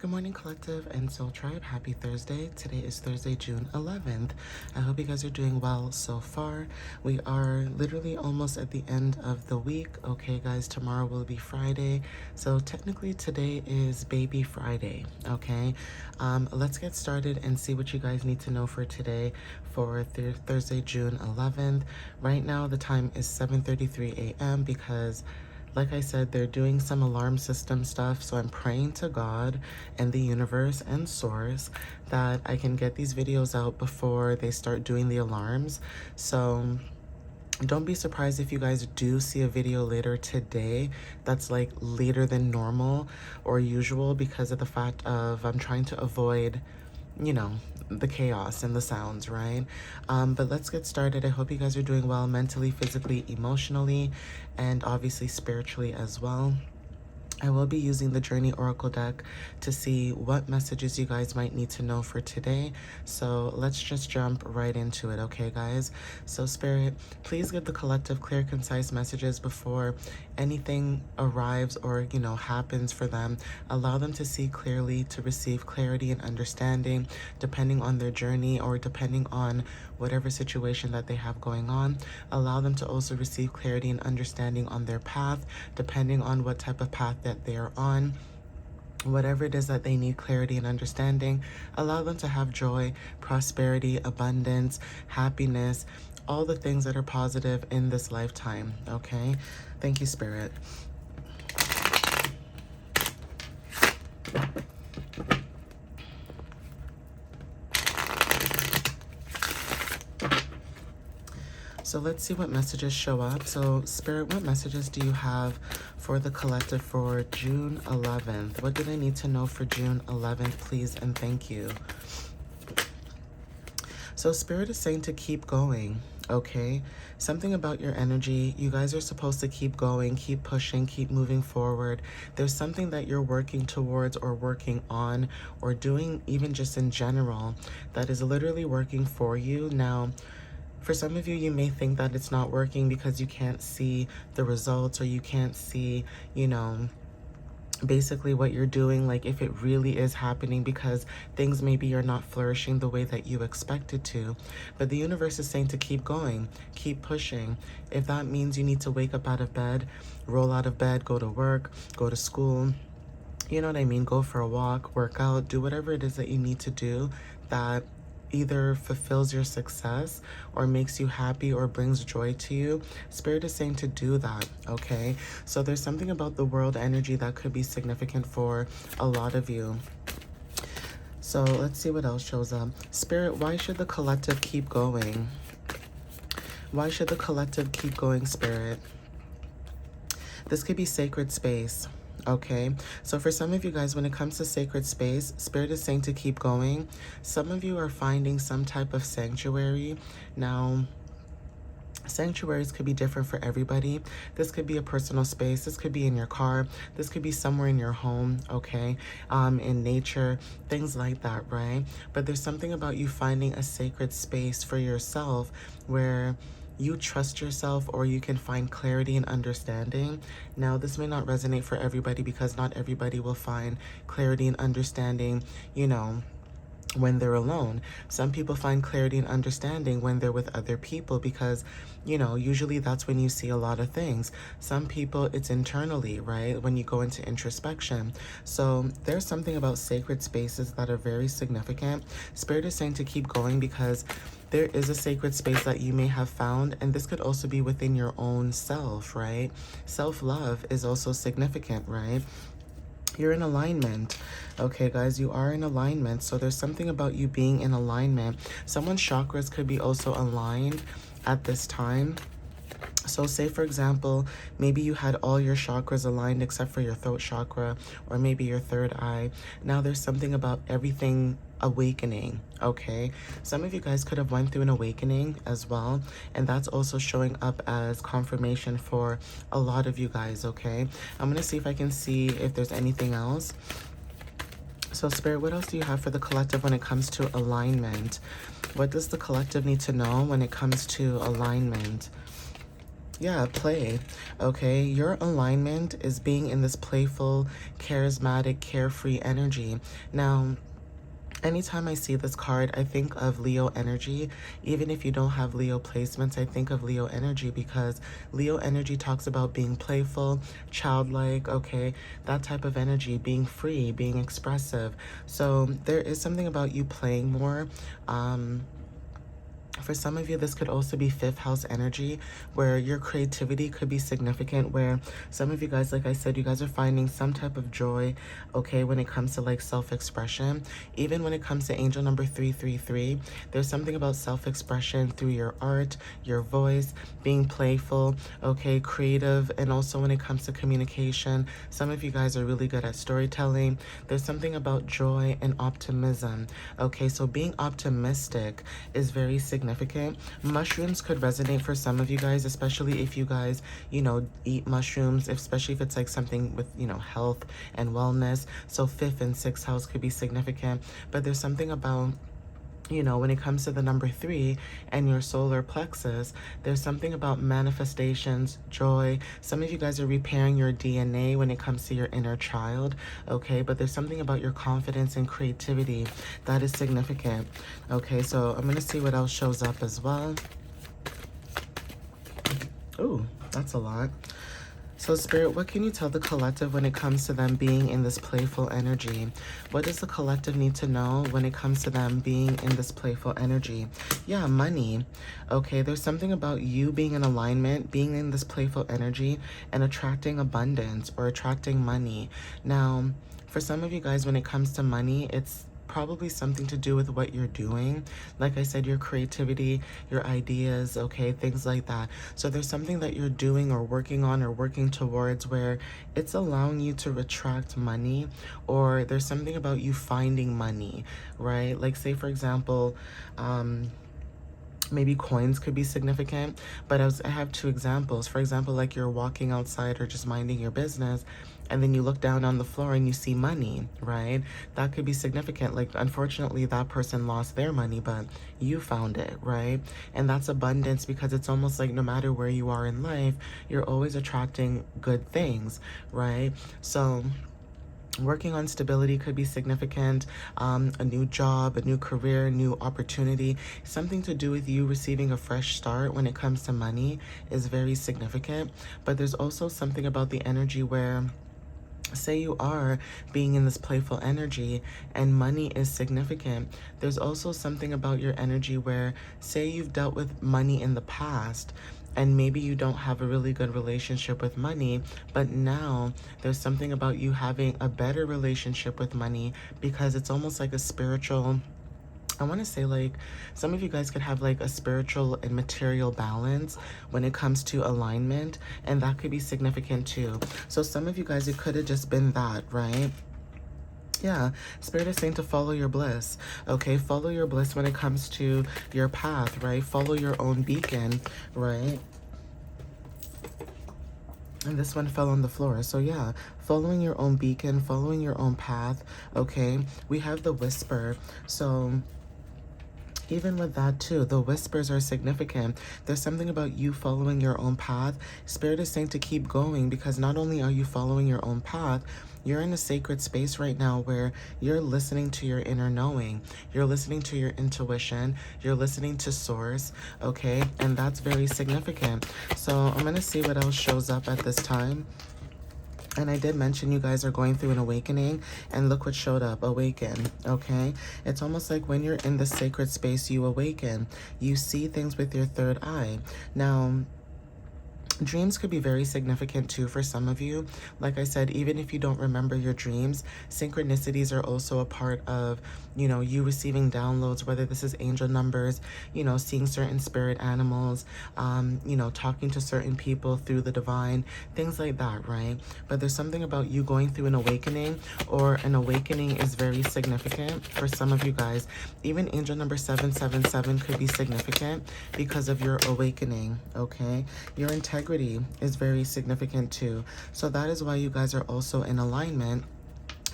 Good morning, Collective and Soul Tribe. Happy Thursday. Today is Thursday, June 11th. I hope you guys are doing well so far. We are literally almost at the end of the week. Okay, guys, tomorrow will be Friday. So technically today is Baby Friday. Okay, let's get started and see what you guys need to know for today for Thursday, June 11th. Right now, the time is 7:33 a.m. because like I said, they're doing some alarm system stuff, so I'm praying to God and the universe and source that I can get these videos out before they start doing the alarms. So don't be surprised if you guys do see a video later today that's like later than normal or usual because of the fact of I'm trying to avoid, you know, the chaos and the sounds, right? But let's get started. I hope you guys are doing well mentally, physically, emotionally, and obviously spiritually as well. I will be using the Journey Oracle deck to see what messages you guys might need to know for today. So let's just jump right into it, okay, guys? So Spirit, please give the collective clear, concise messages before anything arrives or, you know, happens for them. Allow them to see clearly, to receive clarity and understanding, depending on their journey or depending on whatever situation that they have going on. Allow them to also receive clarity and understanding on their path, depending on what type of path that they are on. Whatever it is that they need clarity and understanding, allow them to have joy, prosperity, abundance, happiness, all the things that are positive in this lifetime, okay? Thank you, Spirit. So let's see what messages show up. So Spirit, what messages do you have for the collective for June 11th? What do they need to know for June 11th, please, and thank you. So Spirit is saying to keep going, okay? Something about your energy, you guys are supposed to keep going, keep pushing, keep moving forward. There's something that you're working towards or working on or doing even just in general that is literally working for you. Now, for some of you, you may think that it's not working because you can't see the results or you can't see, you know, basically what you're doing, like if it really is happening, because things maybe are not flourishing the way that you expected to. But the universe is saying to keep going, keep pushing. If that means you need to wake up out of bed, roll out of bed, go to work, go to school, you know what I mean? Go for a walk, work out, do whatever it is that you need to do that either fulfills your success or makes you happy or brings joy to you. Spirit is saying to do that, okay? So there's something about the world energy that could be significant for a lot of you. So let's see what else shows up. Spirit, why should the collective keep going? Why should the collective keep going, Spirit? This could be sacred space. Okay, so for some of you guys, when it comes to sacred space, Spirit is saying to keep going. Some of you are finding some type of sanctuary. Now, sanctuaries could be different for everybody. This could be a personal space. This could be in your car. This could be somewhere in your home, okay? In nature, things like that, right? But there's something about you finding a sacred space for yourself where you trust yourself or you can find clarity and understanding. Now, this may not resonate for everybody because not everybody will find clarity and understanding, you know, when they're alone. Some people find clarity and understanding when they're with other people because, you know, usually that's when you see a lot of things. Some people, it's internally, right? When you go into introspection. So there's something about sacred spaces that are very significant. Spirit is saying to keep going because there is a sacred space that you may have found, and this could also be within your own self, right? Self-love is also significant, right? You're in alignment. Okay, guys, you are in alignment. So there's something about you being in alignment. Someone's chakras could be also aligned at this time. So say, for example, maybe you had all your chakras aligned except for your throat chakra or maybe your third eye. Now there's something about everything awakening, okay? Some of you guys could have went through an awakening as well, and that's also showing up as confirmation for a lot of you guys, okay? I'm going to see if I can see if there's anything else. So Spirit, what else do you have for the collective when it comes to alignment? What does the collective need to know when it comes to alignment? Yeah, play. Okay, your alignment is being in this playful, charismatic, carefree energy. Now, anytime I see this card, I think of Leo energy. Even if you don't have Leo placements, I think of Leo energy because Leo energy talks about being playful, childlike, okay? That type of energy, being free, being expressive. So there is something about you playing more. For some of you, this could also be fifth house energy, where your creativity could be significant, where some of you guys, like I said, you guys are finding some type of joy, okay, when it comes to like self-expression. Even when it comes to angel number 333, there's something about self-expression through your art, your voice, being playful, okay, creative, and also when it comes to communication, some of you guys are really good at storytelling. There's something about joy and optimism, okay, so being optimistic is very significant. Mushrooms could resonate for some of you guys, especially if you guys, you know, eat mushrooms, especially if it's like something with, you know, health and wellness. So fifth and sixth house could be significant, but there's something about, you know, when it comes to the number 3 and your solar plexus, there's something about manifestations, joy. Some of you guys are repairing your DNA when it comes to your inner child, okay? But there's something about your confidence and creativity that is significant, okay? So I'm going to see what else shows up as well. Ooh, that's a lot. So Spirit, what can you tell the collective when it comes to them being in this playful energy? What does the collective need to know when it comes to them being in this playful energy? Yeah, money. Okay, there's something about you being in alignment, being in this playful energy, and attracting abundance or attracting money. Now, for some of you guys, when it comes to money, it's probably something to do with what you're doing. Like I said, your creativity, your ideas, okay, things like that. So there's something that you're doing or working on or working towards where it's allowing you to attract money, or there's something about you finding money, right? Like say, for example, maybe coins could be significant, but I have two examples. For example, like you're walking outside or just minding your business, and then you look down on the floor and you see money, right? That could be significant. Like, unfortunately, that person lost their money, but you found it, right? And that's abundance, because it's almost like no matter where you are in life, you're always attracting good things, right? So working on stability could be significant. A new job, a new career, new opportunity, something to do with you receiving a fresh start when it comes to money is very significant. But there's also something about the energy where, say you are being in this playful energy and money is significant, there's also something about your energy where, say you've dealt with money in the past and maybe you don't have a really good relationship with money, but now there's something about you having a better relationship with money, because it's almost like a spiritual, I want to say, like, some of you guys could have like a spiritual and material balance when it comes to alignment, and that could be significant too. So some of you guys, it could have just been that, right? Yeah, Spirit is saying to follow your bliss, okay? Follow your bliss when it comes to your path, right? Follow your own beacon, right? And this one fell on the floor. So yeah, following your own beacon, following your own path, okay? We have the whisper. So even with that too, the whispers are significant. There's something about you following your own path. Spirit is saying to keep going, because not only are you following your own path, you're in a sacred space right now where you're listening to your inner knowing. You're listening to your intuition. You're listening to source, okay? And that's very significant. So I'm going to see what else shows up at this time. And I did mention you guys are going through an awakening, and look what showed up, awaken, okay? It's almost like when you're in the sacred space, you awaken. You see things with your third eye. Now, dreams could be very significant too for some of you. Like I said, even if you don't remember your dreams, synchronicities are also a part of, you know, you receiving downloads, whether this is angel numbers, you know, seeing certain spirit animals, you know, talking to certain people through the divine, things like that, right? But there's something about you going through an awakening, or an awakening is very significant for some of you guys. Even angel number 777 could be significant because of your awakening, okay? Your integrity is very significant too. So that is why you guys are also in alignment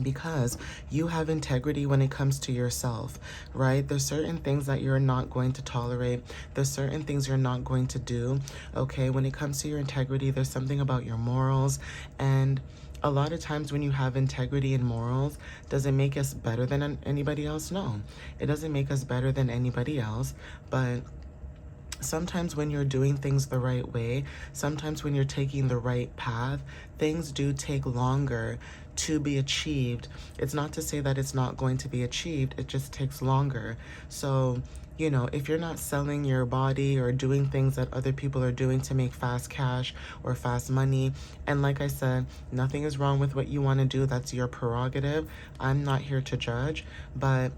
because you have integrity when it comes to yourself, right? There's certain things that you're not going to tolerate. There's certain things you're not going to do, okay? When it comes to your integrity, there's something about your morals. And a lot of times when you have integrity and morals, does it make us better than anybody else? No, it doesn't make us better than anybody else. But sometimes when you're doing things the right way, sometimes when you're taking the right path, things do take longer to be achieved. It's not to say that it's not going to be achieved, it just takes longer. So, you know, if you're not selling your body or doing things that other people are doing to make fast cash or fast money, and like I said, nothing is wrong with what you want to do, that's your prerogative. I'm not here to judge, but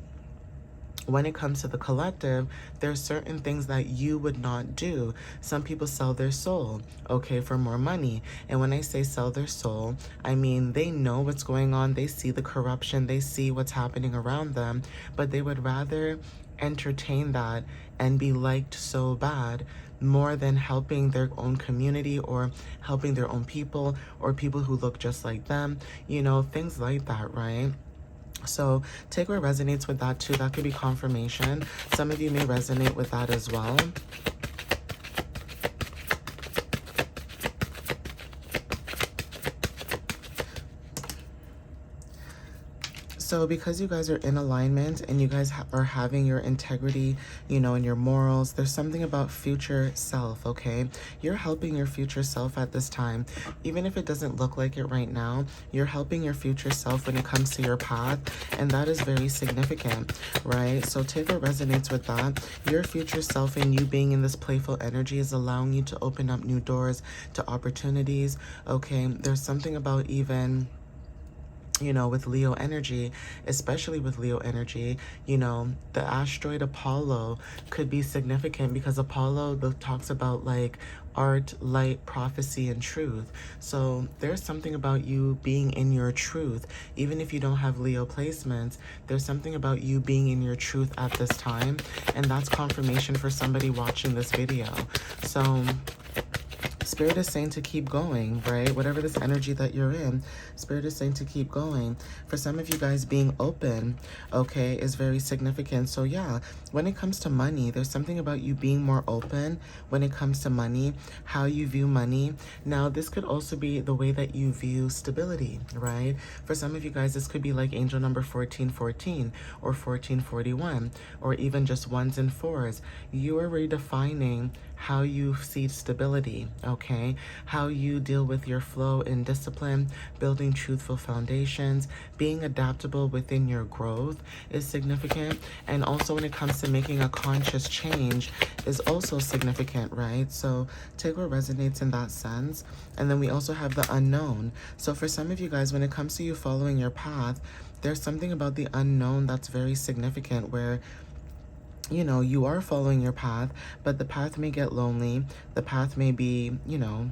when it comes to the collective, there's certain things that you would not do. Some people sell their soul, okay, for more money. And when I say sell their soul, I mean they know what's going on, they see the corruption, they see what's happening around them, but they would rather entertain that and be liked so bad more than helping their own community or helping their own people or people who look just like them, you know, things like that, right? So take what resonates with that too. That could be confirmation. Some of you may resonate with that as well. So because you guys are in alignment and you guys are having your integrity, you know, and your morals, there's something about future self, okay? You're helping your future self at this time. Even if it doesn't look like it right now, you're helping your future self when it comes to your path, and that is very significant, right? So take what resonates with that. Your future self and you being in this playful energy is allowing you to open up new doors to opportunities, okay? There's something about even, you know, with Leo energy, especially with Leo energy, you know, the asteroid Apollo could be significant because Apollo talks about like art, light, prophecy, and truth. So there's something about you being in your truth. Even if you don't have Leo placements, there's something about you being in your truth at this time. And that's confirmation for somebody watching this video. So Spirit is saying to keep going, right? Whatever this energy that you're in, Spirit is saying to keep going. For some of you guys, being open, okay, is very significant. So yeah, when it comes to money, there's something about you being more open when it comes to money, how you view money. Now, this could also be the way that you view stability, right? For some of you guys, this could be like angel number 1414 or 1441, or even just ones and fours. You are redefining how you see stability, okay? How you deal with your flow and discipline, building truthful foundations, being adaptable within your growth is significant. And also when it comes to making a conscious change is also significant, right? So take what resonates in that sense. And then we also have the unknown. So for some of you guys, when it comes to you following your path, there's something about the unknown that's very significant where, you know, you are following your path, but the path may get lonely. The path may be, you know,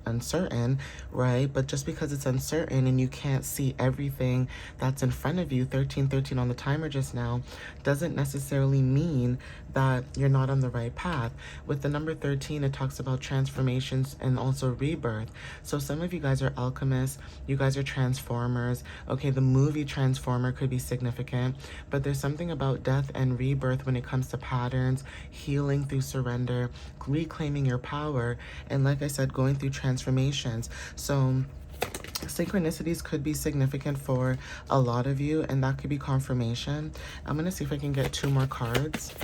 uncertain, right? But just because it's uncertain and you can't see everything that's in front of you, 1313 on the timer just now, doesn't necessarily mean that you're not on the right path. With the number 13, it talks about transformations and also rebirth. So some of you guys are alchemists, you guys are transformers. Okay, the movie Transformer could be significant, but there's something about death and rebirth when it comes to patterns, healing through surrender, reclaiming your power, and like I said, going through transformations. So synchronicities could be significant for a lot of you, and that could be confirmation. I'm going to see if I can get 2 more cards.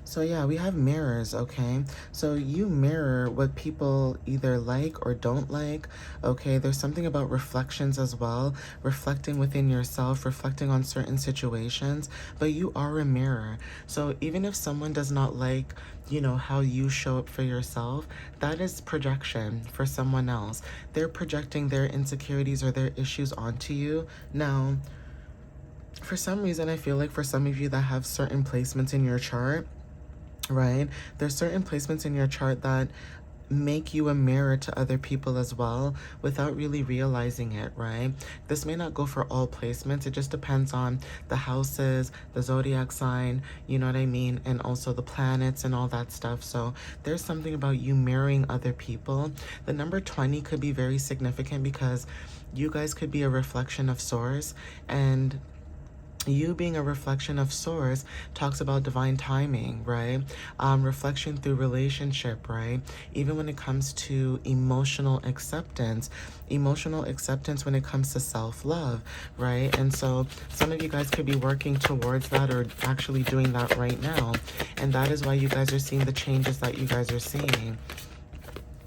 So yeah, we have mirrors, okay? So you mirror what people either like or don't like, okay? There's something about reflections as well, reflecting within yourself, reflecting on certain situations, but you are a mirror. So even if someone does not like, you know, how you show up for yourself, that is projection for someone else. They're projecting their insecurities or their issues onto you. Now, for some reason, I feel like for some of you that have certain placements in your chart, right? There's certain placements in your chart that make you a mirror to other people as well without really realizing it, right? This may not go for all placements. It just depends on the houses, the zodiac sign, you know what I mean? And also the planets and all that stuff. So there's something about you mirroring other people. The number 20 could be very significant because you guys could be a reflection of Source, and you being a reflection of Source talks about divine timing, right? Reflection through relationship, right? Even when it comes to emotional acceptance when it comes to self-love, right? And so some of you guys could be working towards that or actually doing that right now. And that is why you guys are seeing the changes that you guys are seeing.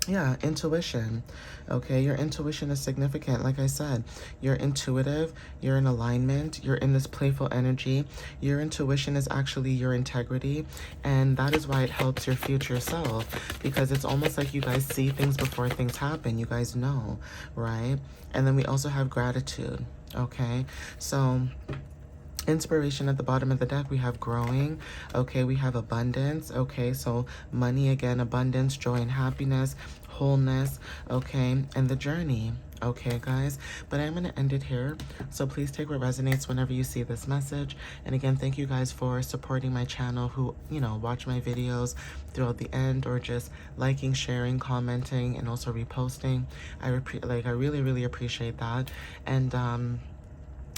Yeah, intuition. Okay, your intuition is significant. Like I said, you're intuitive, you're in alignment, you're in this playful energy. Your intuition is actually your integrity, and that is why it helps your future self, because it's almost like you guys see things before things happen. You guys know, right? And then we also have gratitude. Okay, so inspiration at the bottom of the deck, we have growing. Okay, we have abundance. Okay, so money again, abundance, joy and happiness, wholeness. Okay, and the journey. Okay, guys, but I'm going to end it here. So please take what resonates whenever you see this message. And again, thank you guys for supporting my channel, who, you know, watch my videos throughout the end, or just liking, sharing, commenting, and also reposting. I really, really appreciate that. And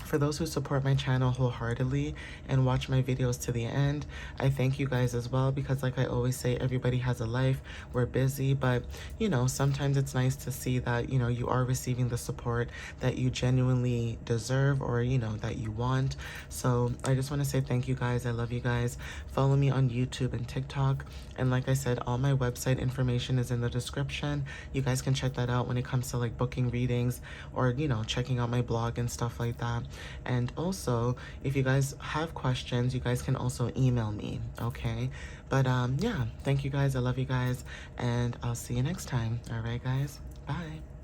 for those who support my channel wholeheartedly and watch my videos to the end, I thank you guys as well, because like I always say, everybody has a life. We're busy, but you know, sometimes it's nice to see that, you know, you are receiving the support that you genuinely deserve, or, you know, that you want. So I just want to say thank you guys. I love you guys. Follow me on YouTube and TikTok. And like I said, all my website information is in the description. You guys can check that out when it comes to like booking readings, or, you know, checking out my blog and stuff like that. And also, if you guys have questions, you guys can also email me, okay? But yeah, thank you guys. I love you guys, and I'll see you next time. All right, guys. Bye.